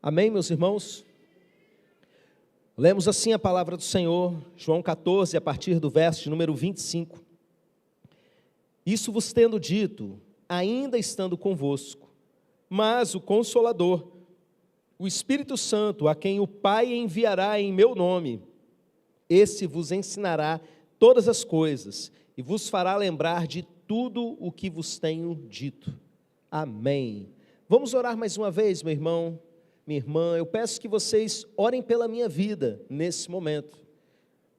Amém, meus irmãos? Lemos assim a palavra do Senhor, João 14, a partir do verso de número 25. Isso vos tendo dito, ainda estando convosco, mas o Consolador, o Espírito Santo, a quem o Pai enviará em meu nome, esse vos ensinará todas as coisas e vos fará lembrar de tudo o que vos tenho dito. Amém. Vamos orar mais uma vez, meu irmão, minha irmã. Eu peço que vocês orem pela minha vida nesse momento.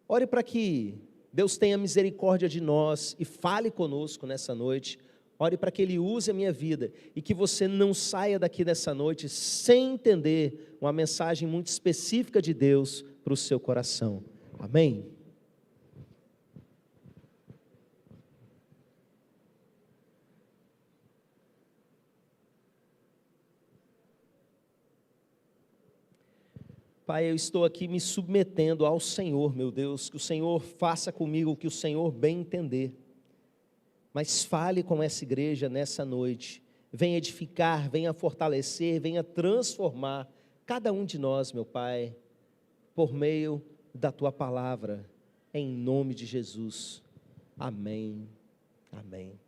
Ore para que Deus tenha misericórdia de nós e fale conosco nessa noite. Ore para que Ele use a minha vida e que você não saia daqui dessa noite sem entender uma mensagem muito específica de Deus para o seu coração. Amém? Pai, eu estou aqui me submetendo ao Senhor, meu Deus, que o Senhor faça comigo o que o Senhor bem entender. Mas fale com essa igreja nessa noite, venha edificar, venha fortalecer, venha transformar cada um de nós, meu Pai, por meio da Tua palavra, em nome de Jesus. Amém, amém.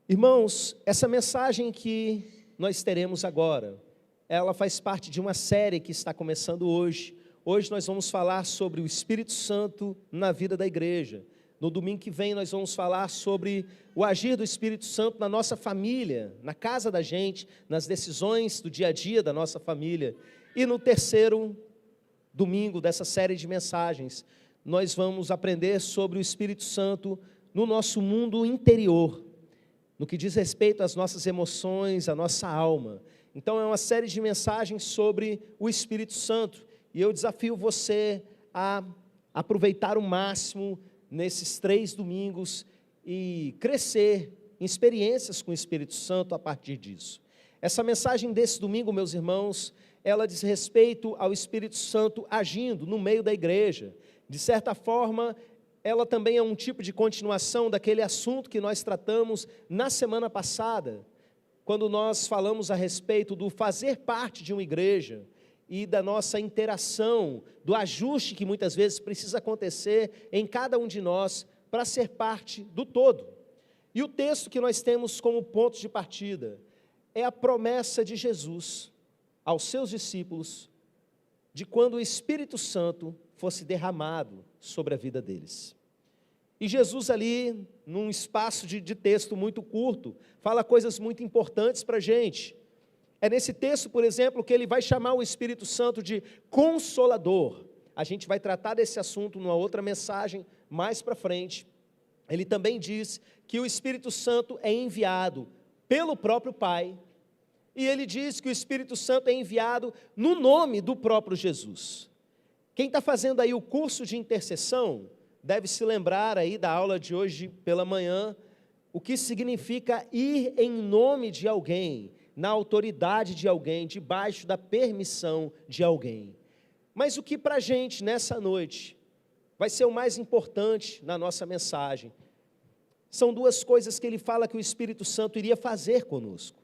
Irmãos, essa mensagem que nós teremos agora, ela faz parte de uma série que está começando hoje. Hoje nós vamos falar sobre o Espírito Santo na vida da igreja. No domingo que vem nós vamos falar sobre o agir do Espírito Santo na nossa família, na casa da gente, nas decisões do dia a dia da nossa família. E no terceiro domingo dessa série de mensagens, nós vamos aprender sobre o Espírito Santo no nosso mundo interior, no que diz respeito às nossas emoções, à nossa alma. Então é uma série de mensagens sobre o Espírito Santo, e eu desafio você a aproveitar o máximo nesses 3 domingos e crescer em experiências com o Espírito Santo a partir disso. Essa mensagem desse domingo, meus irmãos, ela diz respeito ao Espírito Santo agindo no meio da igreja. De certa forma, ela também é um tipo de continuação daquele assunto que nós tratamos na semana passada, quando nós falamos a respeito do fazer parte de uma igreja e da nossa interação, do ajuste que muitas vezes precisa acontecer em cada um de nós para ser parte do todo. E o texto que nós temos como ponto de partida é a promessa de Jesus aos seus discípulos de quando o Espírito Santo fosse derramado sobre a vida deles. E Jesus ali, num espaço de texto muito curto, fala coisas muito importantes para a gente. É nesse texto, por exemplo, que ele vai chamar o Espírito Santo de Consolador. A gente vai tratar desse assunto numa outra mensagem mais para frente. Ele também diz que o Espírito Santo é enviado pelo próprio Pai. E ele diz que o Espírito Santo é enviado no nome do próprio Jesus. Quem está fazendo aí o curso de intercessão deve se lembrar aí da aula de hoje pela manhã, o que significa ir em nome de alguém, na autoridade de alguém, debaixo da permissão de alguém. Mas o que para a gente nessa noite vai ser o mais importante na nossa mensagem, são 2 coisas que ele fala que o Espírito Santo iria fazer conosco.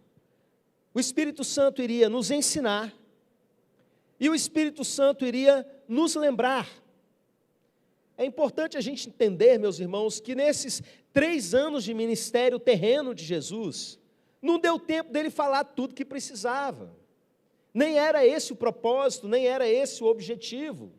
O Espírito Santo iria nos ensinar, e o Espírito Santo iria nos lembrar. É importante a gente entender, meus irmãos, que nesses 3 anos de ministério terreno de Jesus, não deu tempo dele falar tudo que precisava. Nem era esse o propósito, nem era esse o objetivo.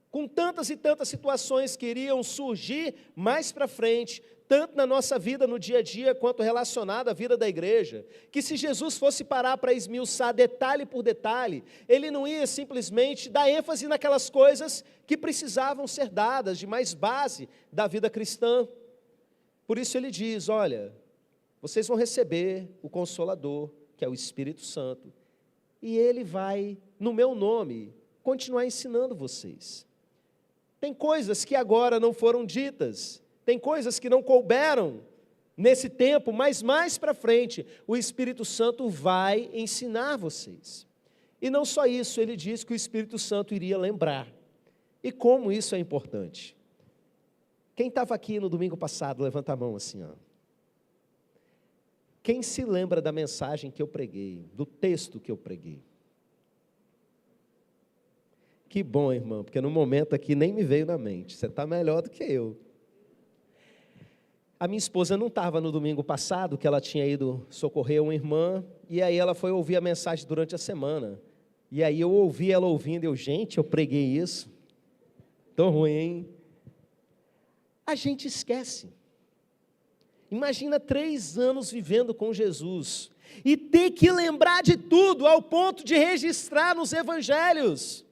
Com tantas e tantas situações que iriam surgir mais para frente, tanto na nossa vida no dia a dia, quanto relacionada à vida da igreja, que se Jesus fosse parar para esmiuçar detalhe por detalhe, ele não ia simplesmente dar ênfase naquelas coisas que precisavam ser dadas, de mais base da vida cristã. Por isso ele diz, olha, vocês vão receber o Consolador, que é o Espírito Santo, e ele vai, no meu nome, continuar ensinando vocês. Tem coisas que agora não foram ditas, tem coisas que não couberam nesse tempo, mas mais para frente, o Espírito Santo vai ensinar vocês. E não só isso, ele diz que o Espírito Santo iria lembrar. E como isso é importante? Quem estava aqui no domingo passado, levanta a mão assim, ó. Quem se lembra da mensagem que eu preguei, do texto que eu preguei? Que bom, irmã, porque no momento aqui nem me veio na mente. Você está melhor do que eu. A minha esposa não estava no domingo passado, que ela tinha ido socorrer uma irmã, e aí ela foi ouvir a mensagem durante a semana. E aí eu ouvi ela ouvindo, gente, eu preguei isso. Tão ruim, hein? A gente esquece. Imagina 3 anos vivendo com Jesus e ter que lembrar de tudo ao ponto de registrar nos evangelhos,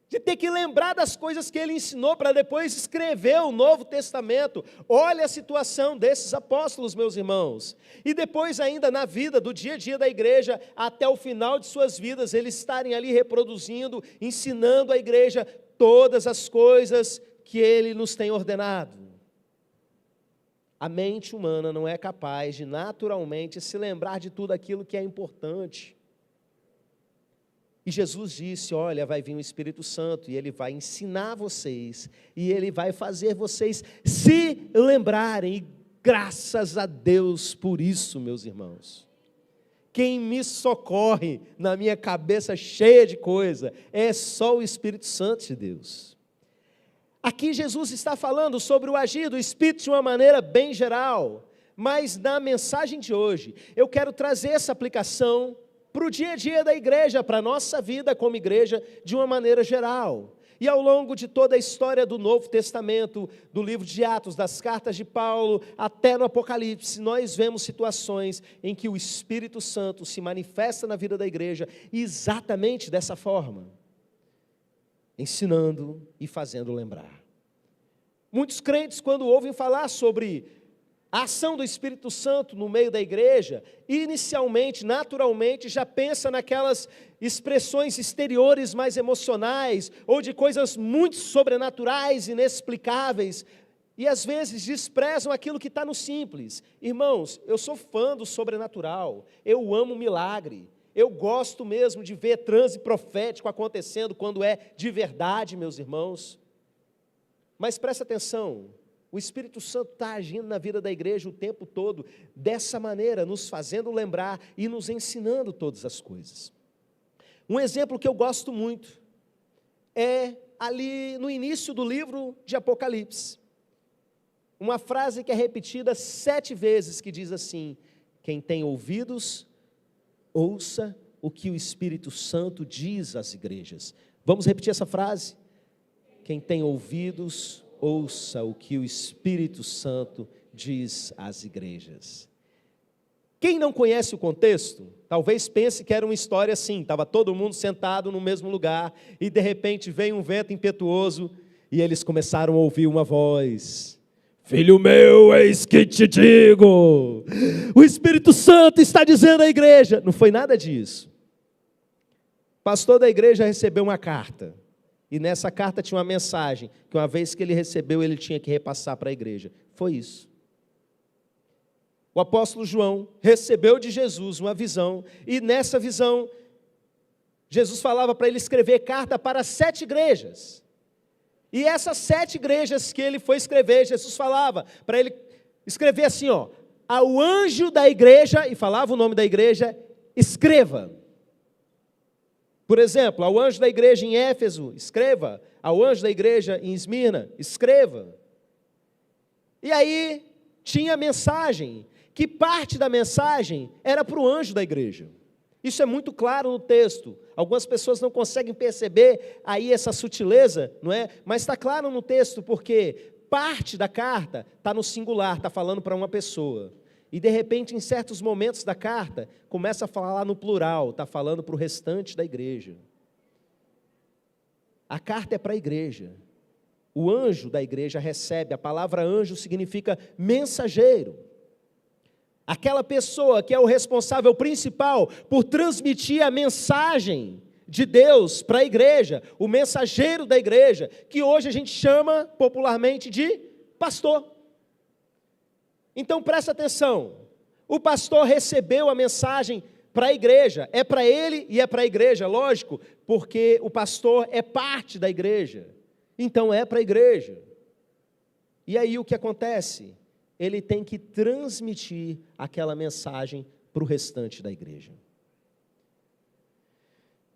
de ter que lembrar das coisas que ele ensinou para depois escrever o Novo Testamento. Olha a situação desses apóstolos, meus irmãos. E depois ainda na vida, do dia a dia da igreja, até o final de suas vidas, eles estarem ali reproduzindo, ensinando a igreja todas as coisas que ele nos tem ordenado. A mente humana não é capaz de naturalmente se lembrar de tudo aquilo que é importante. E Jesus disse, olha, vai vir o Espírito Santo e ele vai ensinar vocês, e ele vai fazer vocês se lembrarem, e graças a Deus por isso, meus irmãos. Quem me socorre na minha cabeça cheia de coisa é só o Espírito Santo de Deus. Aqui Jesus está falando sobre o agir do Espírito de uma maneira bem geral, mas na mensagem de hoje, eu quero trazer essa aplicação para o dia a dia da igreja, para a nossa vida como igreja, de uma maneira geral. E ao longo de toda a história do Novo Testamento, do livro de Atos, das cartas de Paulo, até no Apocalipse, nós vemos situações em que o Espírito Santo se manifesta na vida da igreja exatamente dessa forma, ensinando e fazendo lembrar. Muitos crentes, quando ouvem falar sobre a ação do Espírito Santo no meio da igreja, inicialmente, naturalmente, já pensa naquelas expressões exteriores mais emocionais, ou de coisas muito sobrenaturais, inexplicáveis, e às vezes desprezam aquilo que está no simples. Irmãos, eu sou fã do sobrenatural, eu amo milagre, eu gosto mesmo de ver transe profético acontecendo quando é de verdade, meus irmãos. Mas presta atenção, o Espírito Santo está agindo na vida da igreja o tempo todo, dessa maneira, nos fazendo lembrar e nos ensinando todas as coisas. Um exemplo que eu gosto muito é ali no início do livro de Apocalipse. Uma frase que é repetida 7 vezes, que diz assim: quem tem ouvidos, ouça o que o Espírito Santo diz às igrejas. Vamos repetir essa frase? Quem tem ouvidos, ouça o que o Espírito Santo diz às igrejas. Quem não conhece o contexto, talvez pense que era uma história assim, estava todo mundo sentado no mesmo lugar, e de repente vem um vento impetuoso, e eles começaram a ouvir uma voz: filho meu, eis que te digo, o Espírito Santo está dizendo à igreja. Não foi nada disso. O pastor da igreja recebeu uma carta, e nessa carta tinha uma mensagem, que uma vez que ele recebeu, ele tinha que repassar para a igreja. Foi isso. O apóstolo João recebeu de Jesus uma visão, e nessa visão, Jesus falava para ele escrever carta para 7 igrejas. E essas 7 igrejas que ele foi escrever, Jesus falava para ele escrever assim, ao anjo da igreja, e falava o nome da igreja, escreva. Por exemplo, ao anjo da igreja em Éfeso, escreva. Ao anjo da igreja em Esmirna, escreva. E aí tinha a mensagem, que parte da mensagem era para o anjo da igreja. Isso é muito claro no texto. Algumas pessoas não conseguem perceber aí essa sutileza, não é? Mas está claro no texto, porque parte da carta está no singular, está falando para uma pessoa. E de repente, em certos momentos da carta, começa a falar no plural, está falando para o restante da igreja. A carta é para a igreja. O anjo da igreja recebe, a palavra anjo significa mensageiro. Aquela pessoa que é o responsável principal por transmitir a mensagem de Deus para a igreja, o mensageiro da igreja, que hoje a gente chama popularmente de pastor. Então presta atenção, o pastor recebeu a mensagem para a igreja, é para ele e é para a igreja, lógico, porque o pastor é parte da igreja, então é para a igreja. E aí o que acontece? Ele tem que transmitir aquela mensagem para o restante da igreja.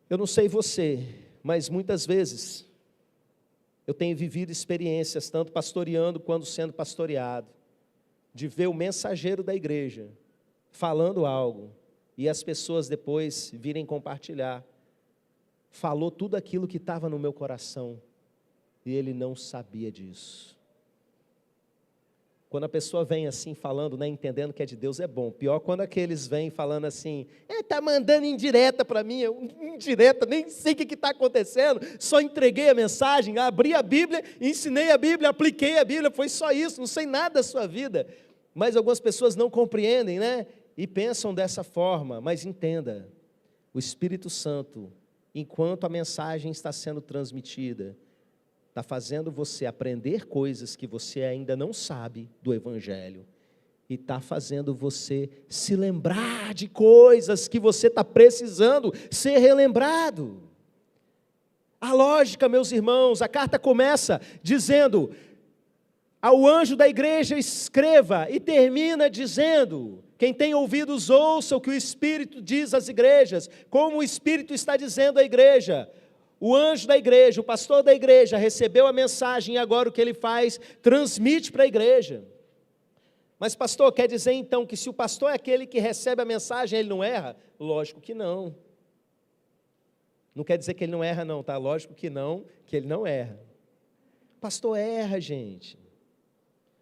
Eu não sei você, Mas muitas vezes, eu tenho vivido experiências, tanto pastoreando quanto sendo pastoreado, de ver o mensageiro da igreja falando algo, e as pessoas depois virem compartilhar. Falou tudo aquilo que estava no meu coração, e ele não sabia disso. Quando a pessoa vem assim falando, né, entendendo que é de Deus, é bom. Pior quando aqueles vêm falando assim, está mandando indireta para mim, indireta, nem sei o que está acontecendo, só entreguei a mensagem, abri a Bíblia, ensinei a Bíblia, apliquei a Bíblia, foi só isso, não sei nada da sua vida. Mas algumas pessoas não compreendem, né, e pensam dessa forma, mas entenda, o Espírito Santo, enquanto a mensagem está sendo transmitida, está fazendo você aprender coisas que você ainda não sabe do Evangelho. E está fazendo você se lembrar de coisas que você está precisando ser relembrado. A lógica, meus irmãos, a carta começa dizendo, ao anjo da igreja escreva, e termina dizendo, quem tem ouvidos ouça o que o Espírito diz às igrejas, como o Espírito está dizendo à igreja. O anjo da igreja, o pastor da igreja, recebeu a mensagem e agora o que ele faz? Transmite para a igreja. Mas pastor, quer dizer então que se o pastor é aquele que recebe a mensagem, ele não erra? Lógico que não. Não quer dizer que ele não erra não, tá? Lógico que ele não erra. Pastor erra, gente.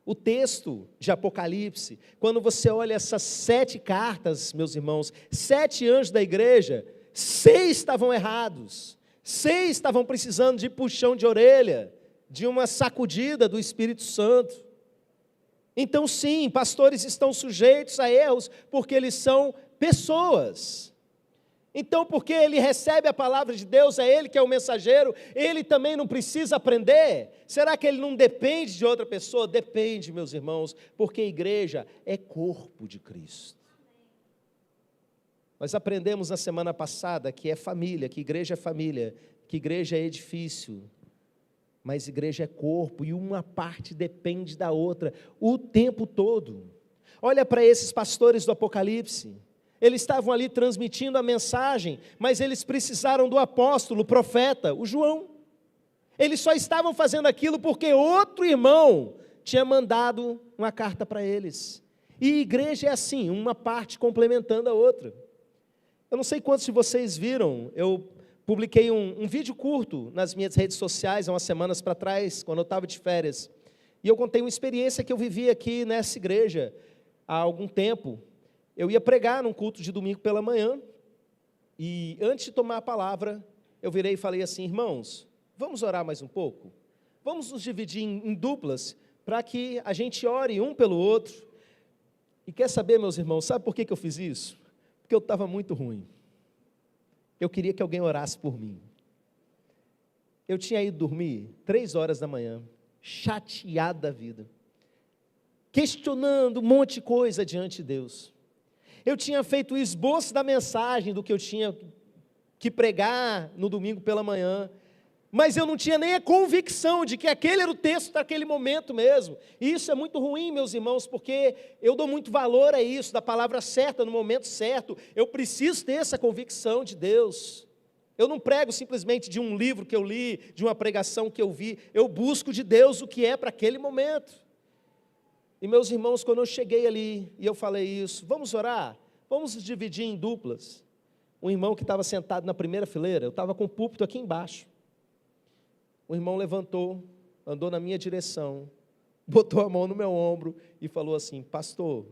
O texto de Apocalipse, quando você olha essas 7 cartas, meus irmãos, 7 anjos da igreja, 6 estavam errados. 6 estavam precisando de puxão de orelha, de uma sacudida do Espírito Santo. Então sim, pastores estão sujeitos a erros, porque eles são pessoas. Então, porque ele recebe a palavra de Deus, é ele que é o mensageiro, ele também não precisa aprender? Será que ele não depende de outra pessoa? Depende, meus irmãos, porque a igreja é corpo de Cristo. Nós aprendemos na semana passada que é família, que igreja é família, que igreja é edifício, mas igreja é corpo, e uma parte depende da outra, o tempo todo. Olha para esses pastores do Apocalipse, eles estavam ali transmitindo a mensagem, mas eles precisaram do apóstolo, o profeta, o João. Eles só estavam fazendo aquilo porque outro irmão tinha mandado uma carta para eles. E igreja é assim, uma parte complementando a outra. Eu não sei quantos de vocês viram, eu publiquei um vídeo curto nas minhas redes sociais, há umas semanas para trás, quando eu estava de férias, e eu contei uma experiência que eu vivi aqui nessa igreja, há algum tempo. Eu ia pregar num culto de domingo pela manhã, e antes de tomar a palavra, eu virei e falei assim, irmãos, vamos orar mais um pouco? Vamos nos dividir em duplas, para que a gente ore um pelo outro. E quer saber, meus irmãos, sabe por que eu fiz isso? Porque eu estava muito ruim. Eu queria que alguém orasse por mim. Eu tinha ido dormir 3 horas da manhã, chateado da vida, questionando um monte de coisa diante de Deus. Eu tinha feito o esboço da mensagem do que eu tinha que pregar no domingo pela manhã, mas eu não tinha nem a convicção de que aquele era o texto daquele momento mesmo. E isso é muito ruim, meus irmãos, porque eu dou muito valor a isso, da palavra certa, no momento certo. Eu preciso ter essa convicção de Deus. Eu não prego simplesmente de um livro que eu li, de uma pregação que eu vi. Eu busco de Deus o que é para aquele momento. E meus irmãos, quando eu cheguei ali e eu falei isso, vamos orar? Vamos nos dividir em duplas. Um irmão que estava sentado na primeira fileira, eu estava com o púlpito aqui embaixo. O irmão levantou, andou na minha direção, botou a mão no meu ombro e falou assim, pastor,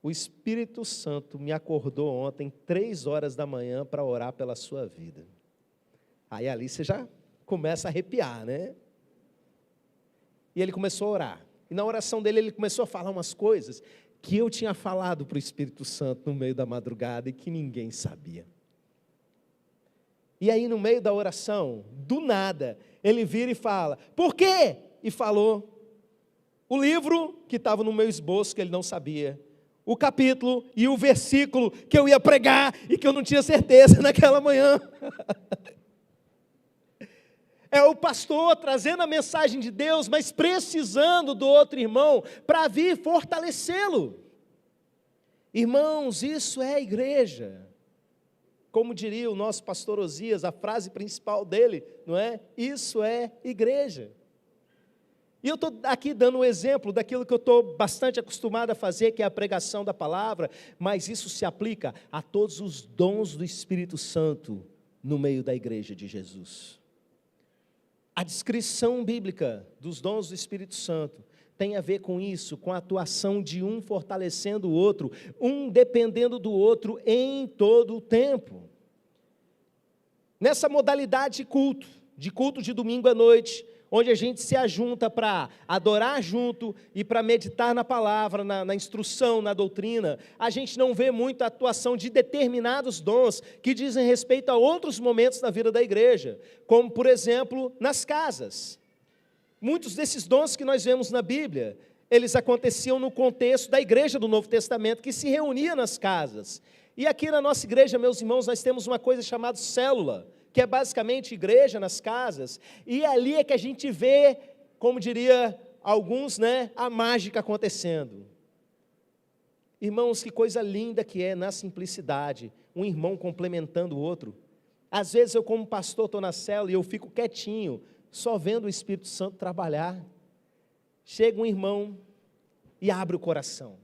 o Espírito Santo me acordou ontem, 3 horas da manhã, para orar pela sua vida. Aí ali você já começa a arrepiar, né? E ele começou a orar. E na oração dele, ele começou a falar umas coisas que eu tinha falado para o Espírito Santo no meio da madrugada e que ninguém sabia. E aí, no meio da oração, do nada, ele vira e fala, por quê? E falou o livro que estava no meu esboço, que ele não sabia, o capítulo e o versículo que eu ia pregar e que eu não tinha certeza naquela manhã. É o pastor trazendo a mensagem de Deus, mas precisando do outro irmão para vir fortalecê-lo. Irmãos, isso é a igreja. Como diria o nosso pastor Osias, a frase principal dele, não é? Isso é igreja. E eu estou aqui dando um exemplo daquilo que eu estou bastante acostumado a fazer, que é a pregação da palavra, mas isso se aplica a todos os dons do Espírito Santo no meio da igreja de Jesus. A descrição bíblica dos dons do Espírito Santo tem a ver com isso, com a atuação de um fortalecendo o outro, um dependendo do outro em todo o tempo. Nessa modalidade de culto de domingo à noite, onde a gente se ajunta para adorar junto e para meditar na palavra, na instrução, na doutrina, a gente não vê muito a atuação de determinados dons que dizem respeito a outros momentos da vida da igreja, como, por exemplo, nas casas. Muitos desses dons que nós vemos na Bíblia, eles aconteciam no contexto da igreja do Novo Testamento, que se reunia nas casas. E aqui na nossa igreja, meus irmãos, nós temos uma coisa chamada célula, que é basicamente igreja nas casas, e ali é que a gente vê, como diria alguns, né, a mágica acontecendo. Irmãos, que coisa linda que é na simplicidade, um irmão complementando o outro. Às vezes eu como pastor estou na célula e eu fico quietinho, só vendo o Espírito Santo trabalhar. Chega um irmão e abre o coração,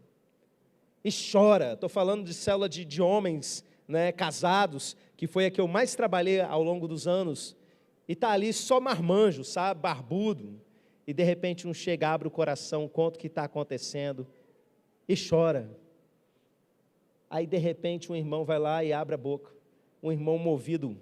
e chora. Estou falando de célula de homens, né, casados, que foi a que eu mais trabalhei ao longo dos anos, e está ali só marmanjo, sabe, barbudo, e de repente um chega, abre o coração, conta o que está acontecendo, e chora. Aí de repente um irmão vai lá e abre a boca, um irmão movido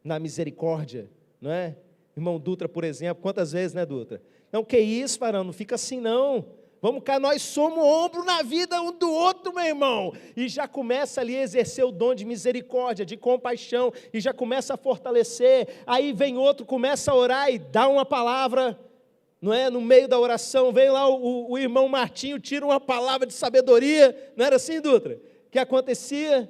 na misericórdia, não é? Irmão Dutra, por exemplo, quantas vezes, né, Dutra? Não, que isso, varão, não fica assim não. Vamos cá, nós somos ombro na vida um do outro, meu irmão. E já começa ali a exercer o dom de misericórdia, de compaixão, e já começa a fortalecer. Aí vem outro, começa a orar e dá uma palavra, não é? No meio da oração, vem lá o irmão Martinho, tira uma palavra de sabedoria. Não era assim, Dutra? Que acontecia?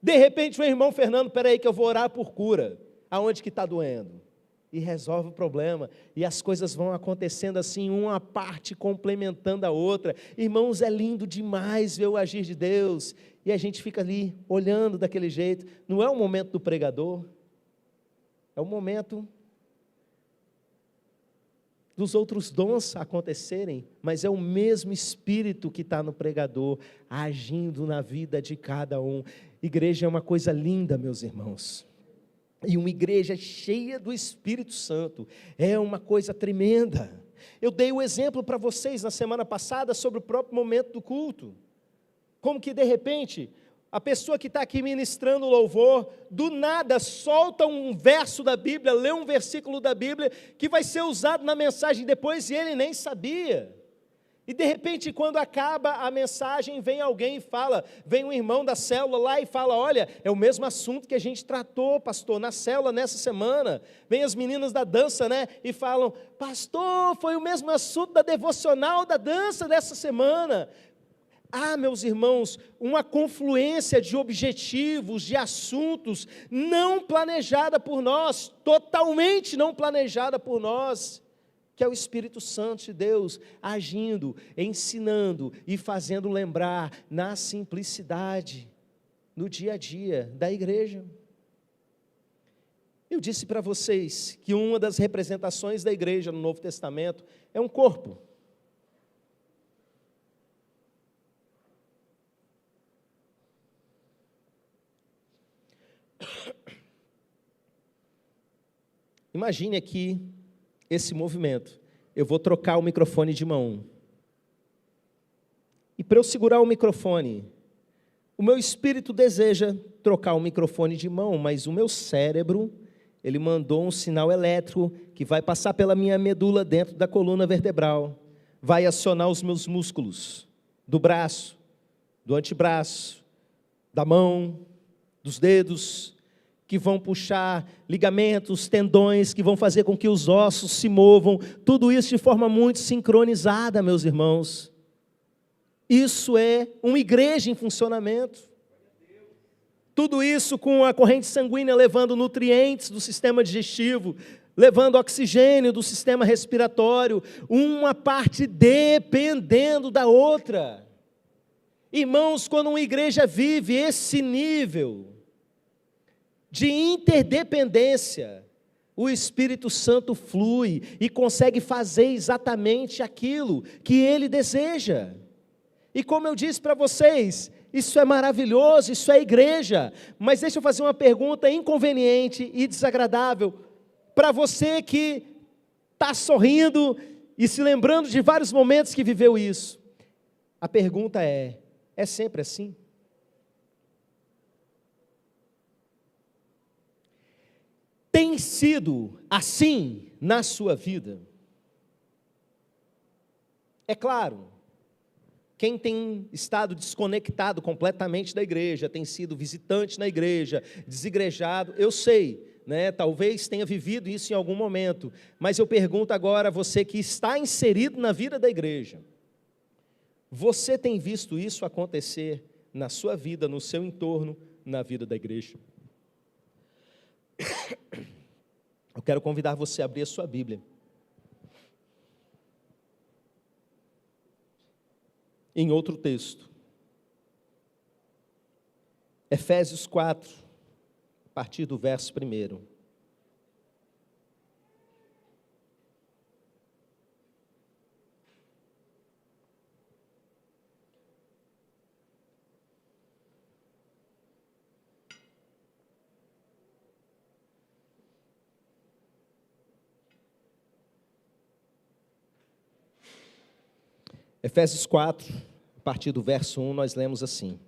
De repente o irmão Fernando, espera aí que eu vou orar por cura. Aonde que está doendo? E resolve o problema, e as coisas vão acontecendo assim, uma parte complementando a outra. Irmãos, é lindo demais ver o agir de Deus, e a gente fica ali, olhando daquele jeito. Não é o momento do pregador, é o momento dos outros dons acontecerem, mas é o mesmo Espírito que está no pregador, agindo na vida de cada um. Igreja é uma coisa linda, meus irmãos. E uma igreja cheia do Espírito Santo é uma coisa tremenda. Eu dei o exemplo para vocês na semana passada sobre o próprio momento do culto. Como que de repente, a pessoa que está aqui ministrando louvor, do nada solta um verso da Bíblia, lê um versículo da Bíblia, que vai ser usado na mensagem depois e ele nem sabia. E de repente, quando acaba a mensagem, vem alguém e fala, vem um irmão da célula lá e fala, olha, é o mesmo assunto que a gente tratou, pastor, na célula nessa semana. Vem as meninas da dança, né, e falam, pastor, foi o mesmo assunto da devocional da dança dessa semana. Ah, meus irmãos, uma confluência de objetivos, de assuntos, não planejada por nós, totalmente não planejada por nós, que é o Espírito Santo de Deus agindo, ensinando e fazendo lembrar na simplicidade, no dia a dia da igreja. Eu disse para vocês que uma das representações da igreja no Novo Testamento é um corpo. Imagine aqui esse movimento. Eu vou trocar o microfone de mão. E para eu segurar o microfone, o meu espírito deseja trocar o microfone de mão, mas o meu cérebro, ele mandou um sinal elétrico que vai passar pela minha medula dentro da coluna vertebral, vai acionar os meus músculos do braço, do antebraço, da mão, dos dedos, que vão puxar ligamentos, tendões, que vão fazer com que os ossos se movam, tudo isso de forma muito sincronizada, meus irmãos. Isso é uma igreja em funcionamento. Tudo isso com a corrente sanguínea levando nutrientes do sistema digestivo, levando oxigênio do sistema respiratório, uma parte dependendo da outra. Irmãos, quando uma igreja vive esse nível de interdependência, o Espírito Santo flui e consegue fazer exatamente aquilo que Ele deseja. E como eu disse para vocês, isso é maravilhoso, isso é igreja. Mas deixa eu fazer uma pergunta inconveniente e desagradável para você que está sorrindo e se lembrando de vários momentos que viveu isso. A pergunta é sempre assim? Tem sido assim na sua vida? É claro, quem tem estado desconectado completamente da igreja, tem sido visitante na igreja, desigrejado, eu sei, né? Talvez tenha vivido isso em algum momento, mas eu pergunto agora a você que está inserido na vida da igreja, você tem visto isso acontecer na sua vida, no seu entorno, na vida da igreja? Eu quero convidar você a abrir a sua Bíblia em outro texto, Efésios 4, a partir do verso 1. Efésios 4, a partir do verso 1, nós lemos assim: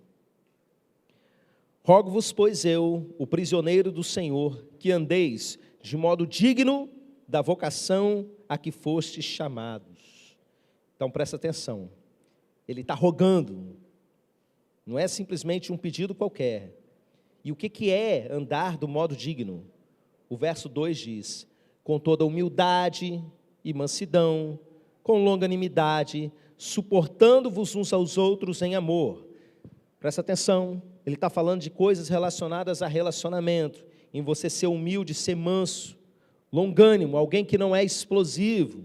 Rogo-vos, pois eu, o prisioneiro do Senhor, que andeis de modo digno da vocação a que fostes chamados. Então presta atenção, ele está rogando, não é simplesmente um pedido qualquer. E o que é andar do modo digno? O verso 2 diz: com toda humildade e mansidão, com longanimidade, suportando-vos uns aos outros em amor. Presta atenção, ele está falando de coisas relacionadas a relacionamento, em você ser humilde, ser manso, longânimo, alguém que não é explosivo,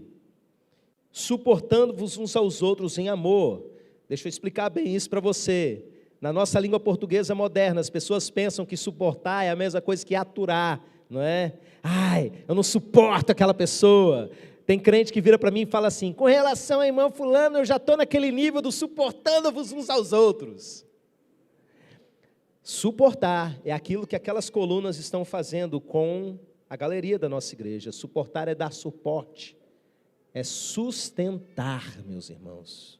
suportando-vos uns aos outros em amor. Deixa eu explicar bem isso para você. Na nossa língua portuguesa moderna, as pessoas pensam que suportar é a mesma coisa que aturar, não é? Ai, eu não suporto aquela pessoa. Tem crente que vira para mim e fala assim: com relação à irmã fulano, eu já estou naquele nível do suportando-vos uns aos outros. Suportar é aquilo que aquelas colunas estão fazendo com a galeria da nossa igreja. Suportar é dar suporte, é sustentar, meus irmãos.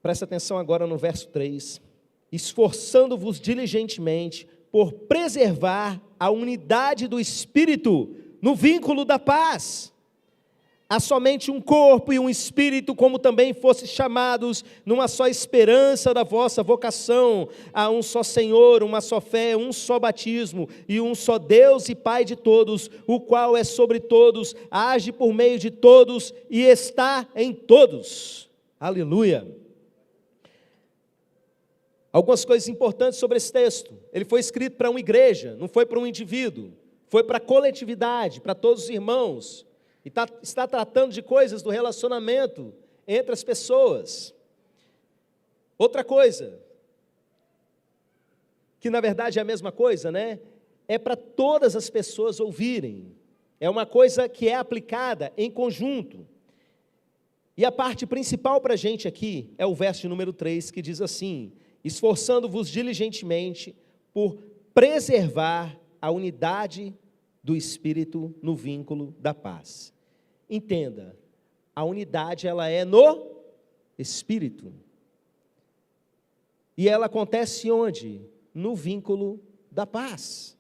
Presta atenção agora no verso 3. Esforçando-vos diligentemente por preservar a unidade do Espírito no vínculo da paz. Há somente um corpo e um Espírito, como também fostes chamados numa só esperança da vossa vocação. Há um só Senhor, uma só fé, um só batismo, e um só Deus e Pai de todos, o qual é sobre todos, age por meio de todos e está em todos. Aleluia! Algumas coisas importantes sobre esse texto. Ele foi escrito para uma igreja, não foi para um indivíduo, foi para a coletividade, para todos os irmãos. E está tratando de coisas do relacionamento entre as pessoas. Outra coisa, que na verdade é a mesma coisa, né? É para todas as pessoas ouvirem. É uma coisa que é aplicada em conjunto. E a parte principal para a gente aqui é o verso número 3, que diz assim: esforçando-vos diligentemente por preservar a unidade do Espírito no vínculo da paz. Entenda, a unidade ela é no Espírito. E ela acontece onde? No vínculo da paz.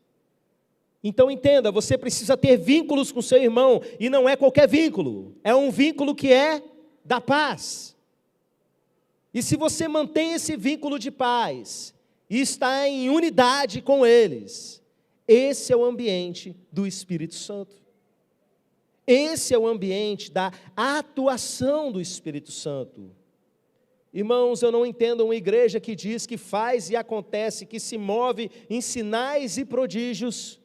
Então entenda, você precisa ter vínculos com seu irmão, e não é qualquer vínculo, é um vínculo que é da paz. E se você mantém esse vínculo de paz, e está em unidade com eles, esse é o ambiente do Espírito Santo. Esse é o ambiente da atuação do Espírito Santo. Irmãos, eu não entendo uma igreja que diz que faz e acontece, que se move em sinais e prodígios,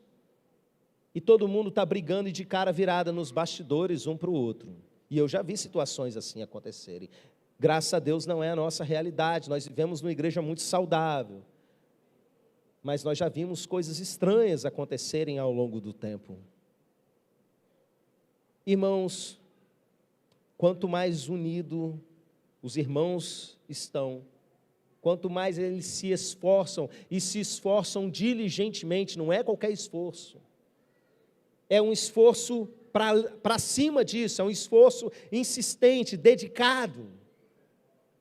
e todo mundo está brigando e de cara virada nos bastidores um para o outro. E eu já vi situações assim acontecerem. Graças a Deus não é a nossa realidade, nós vivemos numa igreja muito saudável. mas nós já vimos coisas estranhas acontecerem ao longo do tempo. Irmãos, quanto mais unido os irmãos estão, quanto mais eles se esforçam, e se esforçam diligentemente, não é qualquer esforço, é um esforço para cima disso, é um esforço insistente, dedicado.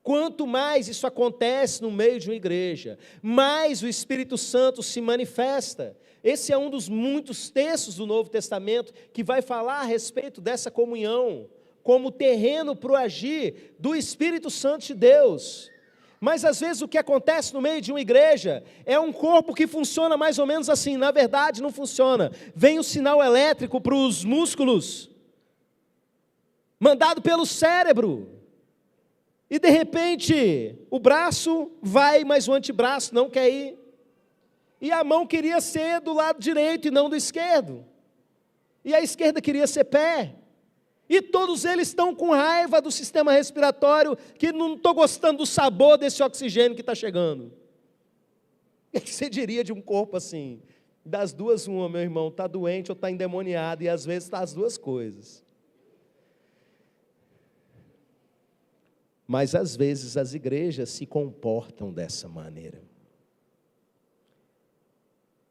Quanto mais isso acontece no meio de uma igreja, mais o Espírito Santo se manifesta. Esse é um dos muitos textos do Novo Testamento que vai falar a respeito dessa comunhão, como terreno para o agir do Espírito Santo de Deus. Mas às vezes o que acontece no meio de uma igreja é um corpo que funciona mais ou menos assim, na verdade não funciona. Vem o sinal elétrico para os músculos, mandado pelo cérebro, e de repente o braço vai, mas o antebraço não quer ir. E a mão queria ser do lado direito e não do esquerdo. E a esquerda queria ser pé. E todos eles estão com raiva do sistema respiratório, que não estou gostando do sabor desse oxigênio que está chegando. O que você diria de um corpo assim? Das duas uma, meu irmão, está doente ou está endemoniado, e às vezes está as duas coisas. Mas às vezes as igrejas se comportam dessa maneira.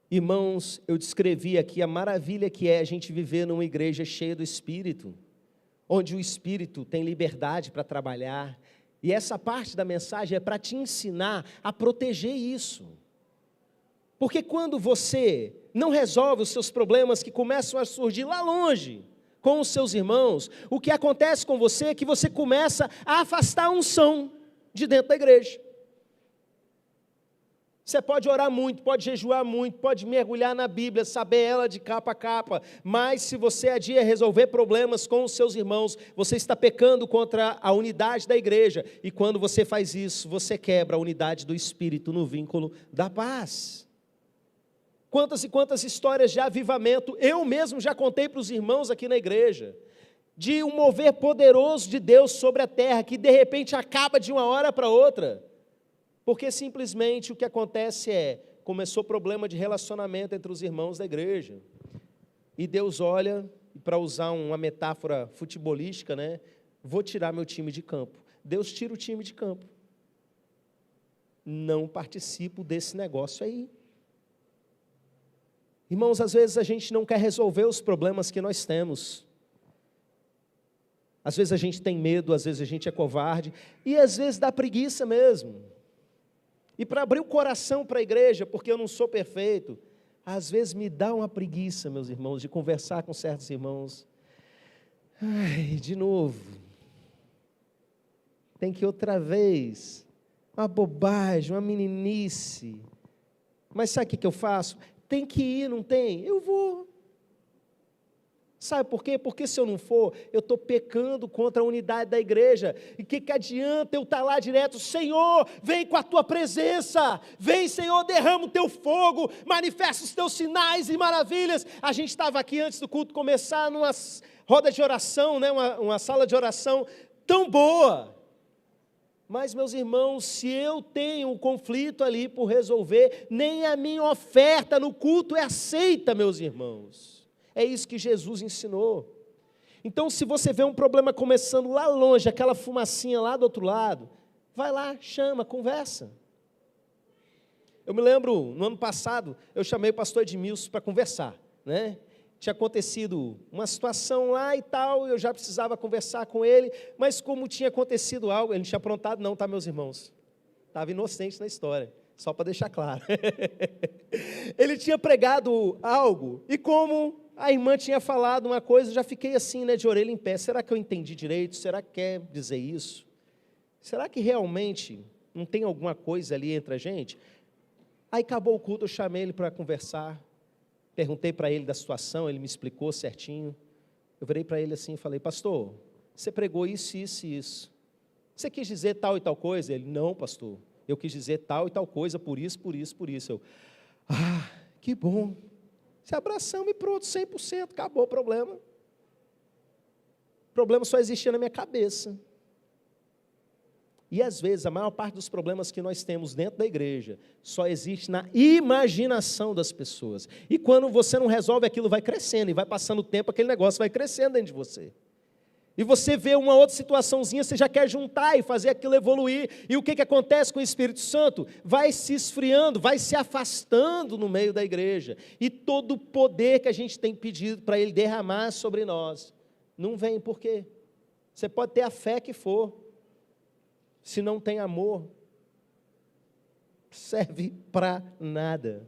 Irmãos, eu descrevi aqui a maravilha que é a gente viver numa igreja cheia do Espírito, onde o Espírito tem liberdade para trabalhar, e essa parte da mensagem é para te ensinar a proteger isso. Porque quando você não resolve os seus problemas que começam a surgir lá longe, com os seus irmãos, o que acontece com você é que você começa a afastar a unção de dentro da igreja. Você pode orar muito, pode jejuar muito, pode mergulhar na Bíblia, saber ela de capa a capa, mas se você adia resolver problemas com os seus irmãos, você está pecando contra a unidade da igreja, e quando você faz isso, você quebra a unidade do Espírito no vínculo da paz. Quantas e quantas histórias de avivamento eu mesmo já contei para os irmãos aqui na igreja, de um mover poderoso de Deus sobre a terra, que de repente acaba de uma hora para outra, porque simplesmente o que acontece é, começou problema de relacionamento entre os irmãos da igreja, e Deus olha, para usar uma metáfora futebolística, né, vou tirar meu time de campo. Deus tira o time de campo. Não participo desse negócio aí. Irmãos, às vezes a gente não quer resolver os problemas que nós temos. Às vezes a gente tem medo, às vezes a gente é covarde, e às vezes dá preguiça mesmo. E para abrir o coração para a igreja, porque eu não sou perfeito, às vezes me dá uma preguiça, meus irmãos, de conversar com certos irmãos. Ai, de novo, tem que ir outra vez, uma bobagem, uma meninice. Mas sabe o que eu faço? Tem que ir, não tem? Eu vou. Sabe por quê? Porque se eu não for, eu estou pecando contra a unidade da igreja. E o que adianta eu estar lá direto? Senhor, vem com a tua presença. Vem, Senhor, derrama o teu fogo. Manifesta os teus sinais e maravilhas. A gente estava aqui antes do culto começar, numa roda de oração, né? uma sala de oração tão boa. Mas, meus irmãos, se eu tenho um conflito ali por resolver, nem a minha oferta no culto é aceita, meus irmãos. É isso que Jesus ensinou. Então, se você vê um problema começando lá longe, aquela fumacinha lá do outro lado, vai lá, chama, conversa. Eu me lembro, no ano passado, eu chamei o pastor Edmilson para conversar, né? Tinha acontecido uma situação lá e tal, eu já precisava conversar com ele, mas como tinha acontecido algo, ele não tinha aprontado não, tá, meus irmãos? Estava inocente na história, só para deixar claro. Ele tinha pregado algo, e como a irmã tinha falado uma coisa, eu já fiquei assim, né, de orelha em pé, será que eu entendi direito? Será que quer dizer isso? Será que realmente não tem alguma coisa ali entre a gente? Aí acabou o culto, eu chamei ele para conversar, perguntei para ele da situação, ele me explicou certinho. Eu virei para ele assim e falei, pastor, você pregou isso, isso e isso. Você quis dizer tal e tal coisa? Ele, não, pastor, eu quis dizer tal e tal coisa, por isso, por isso, por isso. Eu, que bom. Se abraçamos e pronto, 100%, acabou o problema. O problema só existia na minha cabeça. E às vezes a maior parte dos problemas que nós temos dentro da igreja só existe na imaginação das pessoas. E quando você não resolve, aquilo vai crescendo, e vai passando o tempo, aquele negócio vai crescendo dentro de você. E você vê uma outra situaçãozinha, você já quer juntar e fazer aquilo evoluir. E o que acontece com o Espírito Santo? Vai se esfriando, vai se afastando no meio da igreja. E todo o poder que a gente tem pedido para Ele derramar sobre nós, não vem. Por quê? Você pode ter a fé que for, se não tem amor, serve para nada.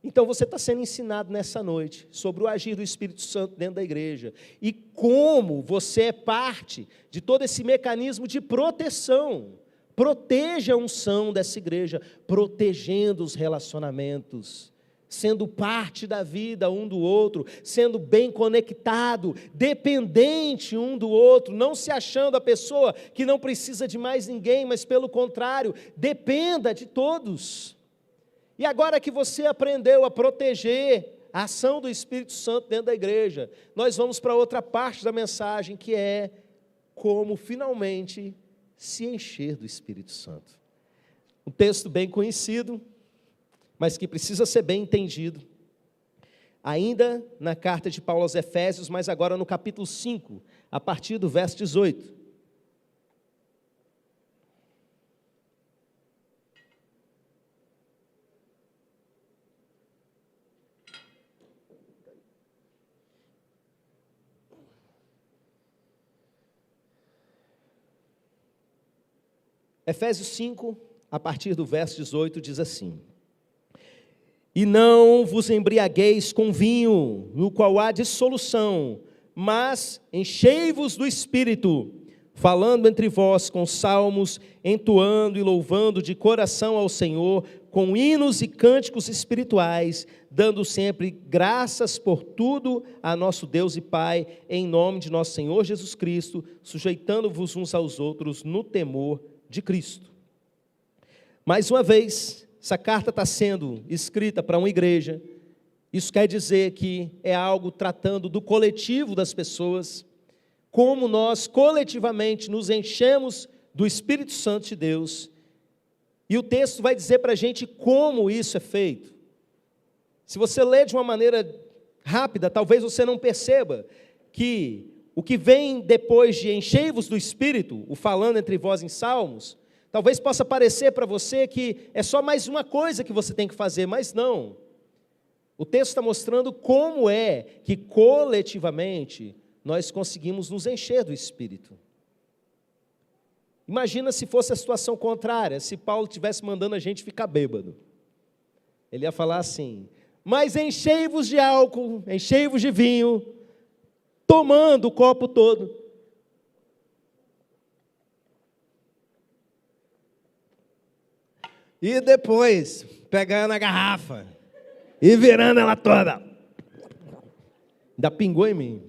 Então você está sendo ensinado nessa noite sobre o agir do Espírito Santo dentro da igreja e como você é parte de todo esse mecanismo de proteção. Proteja a unção dessa igreja, protegendo os relacionamentos, sendo parte da vida um do outro, sendo bem conectado, dependente um do outro, não se achando a pessoa que não precisa de mais ninguém, mas pelo contrário, dependa de todos. E agora que você aprendeu a proteger a ação do Espírito Santo dentro da igreja, nós vamos para outra parte da mensagem, que é como finalmente se encher do Espírito Santo. Um texto bem conhecido, mas que precisa ser bem entendido. Ainda na carta de Paulo aos Efésios, mas agora no capítulo 5, a partir do verso 18. Efésios 5, a partir do verso 18, diz assim: E não vos embriagueis com vinho, no qual há dissolução, mas enchei-vos do Espírito, falando entre vós com salmos, entoando e louvando de coração ao Senhor, com hinos e cânticos espirituais, dando sempre graças por tudo a nosso Deus e Pai, em nome de nosso Senhor Jesus Cristo, sujeitando-vos uns aos outros no temor de Cristo. Mais uma vez, essa carta está sendo escrita para uma igreja. Isso quer dizer que é algo tratando do coletivo das pessoas, como nós coletivamente nos enchemos do Espírito Santo de Deus. E o texto vai dizer para a gente como isso é feito. Se você ler de uma maneira rápida, talvez você não perceba que o que vem depois de enchei-vos do Espírito, o falando entre vós em salmos, talvez possa parecer para você que é só mais uma coisa que você tem que fazer, mas não. O texto está mostrando como é que coletivamente nós conseguimos nos encher do Espírito. Imagina se fosse a situação contrária, se Paulo estivesse mandando a gente ficar bêbado. Ele ia falar assim: mas enchei-vos de álcool, enchei-vos de vinho, tomando o copo todo. E depois, pegando a garrafa e virando ela toda. Ainda pingou em mim.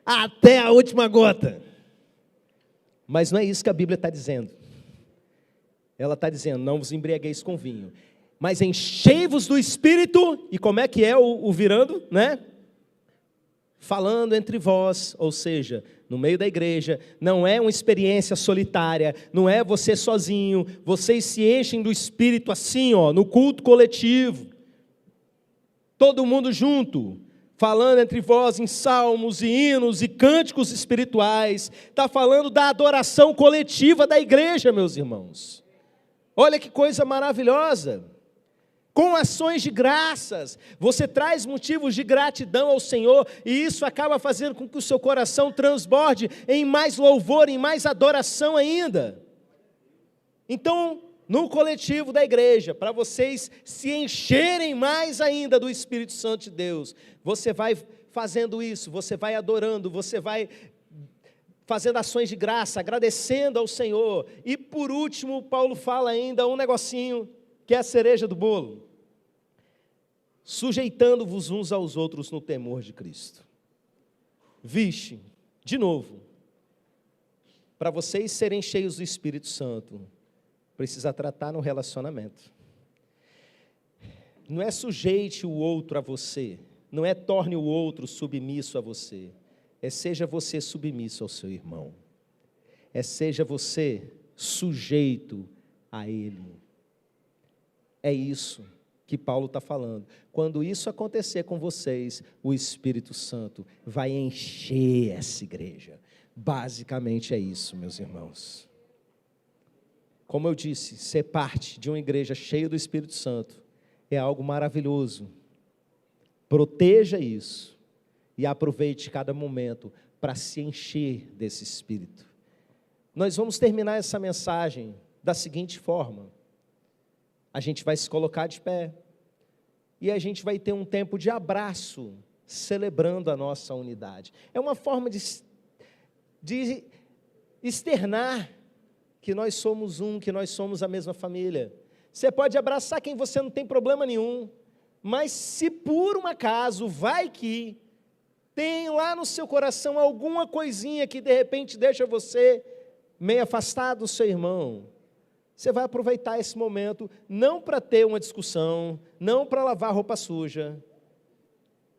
Até a última gota. Mas não é isso que a Bíblia está dizendo. Ela está dizendo: não vos embriagueis com vinho, mas enchei-vos do Espírito. E como é que é o virando, né? Falando entre vós, ou seja, no meio da igreja, não é uma experiência solitária, não é você sozinho, vocês se enchem do Espírito assim, ó, no culto coletivo, todo mundo junto, falando entre vós em salmos e hinos e cânticos espirituais. Está falando da adoração coletiva da igreja, meus irmãos. Olha que coisa maravilhosa. Com ações de graças, você traz motivos de gratidão ao Senhor, e isso acaba fazendo com que o seu coração transborde em mais louvor, em mais adoração ainda. Então, no coletivo da igreja, para vocês se encherem mais ainda do Espírito Santo de Deus, você vai fazendo isso, você vai adorando, você vai fazendo ações de graça, agradecendo ao Senhor. E por último, Paulo fala ainda um negocinho, que é a cereja do bolo: sujeitando-vos uns aos outros no temor de Cristo. Vixe, de novo, para vocês serem cheios do Espírito Santo, precisa tratar no relacionamento. Não é sujeite o outro a você, não é torne o outro submisso a você, é seja você submisso ao seu irmão, é seja você sujeito a Ele. É isso que Paulo está falando. Quando isso acontecer com vocês, o Espírito Santo vai encher essa igreja. Basicamente é isso, meus irmãos. Como eu disse, ser parte de uma igreja cheia do Espírito Santo é algo maravilhoso. Proteja isso e aproveite cada momento para se encher desse Espírito. Nós vamos terminar essa mensagem da seguinte forma: a gente vai se colocar de pé e a gente vai ter um tempo de abraço, celebrando a nossa unidade. É uma forma de externar que nós somos um, que nós somos a mesma família. Você pode abraçar quem você não tem problema nenhum, mas se por um acaso, vai que tem lá no seu coração alguma coisinha que de repente deixa você meio afastado do seu irmão, você vai aproveitar esse momento, não para ter uma discussão, não para lavar roupa suja.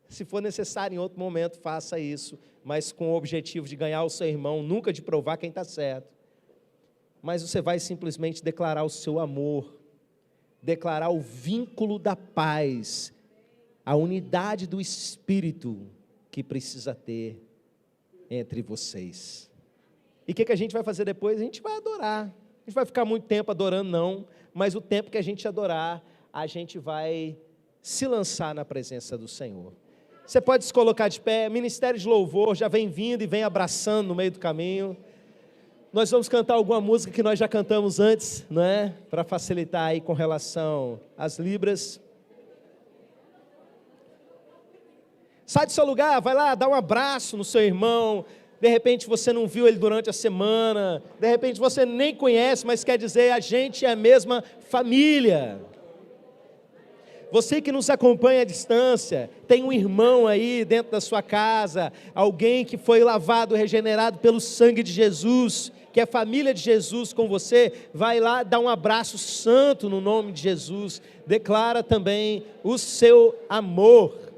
Se for necessário em outro momento, faça isso, mas com o objetivo de ganhar o seu irmão, nunca de provar quem está certo. Mas você vai simplesmente declarar o seu amor, declarar o vínculo da paz, a unidade do Espírito que precisa ter entre vocês. E o que a gente vai fazer depois? A gente vai adorar. A gente vai ficar muito tempo adorando, não, mas o tempo que a gente adorar, a gente vai se lançar na presença do Senhor. Você pode se colocar de pé, Ministério de Louvor já vem vindo e vem abraçando no meio do caminho. Nós vamos cantar alguma música que nós já cantamos antes, não é? Para facilitar aí com relação às libras. Sai do seu lugar, vai lá, dá um abraço no seu irmão. De repente você não viu ele durante a semana, de repente você nem conhece, mas quer dizer, a gente é a mesma família. Você que nos acompanha à distância, tem um irmão aí dentro da sua casa, alguém que foi lavado, regenerado pelo sangue de Jesus, que é família de Jesus com você, vai lá dar um abraço santo no nome de Jesus, declara também o seu amor.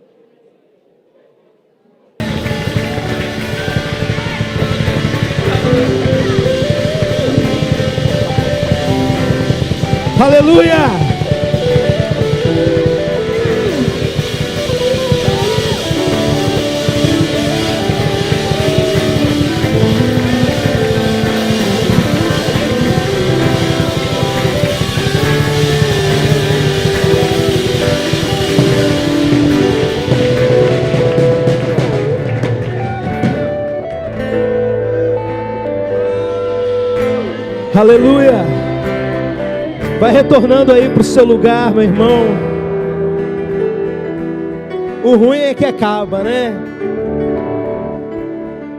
Aleluia! Aleluia! Vai retornando aí para o seu lugar, meu irmão. O ruim é que acaba, né?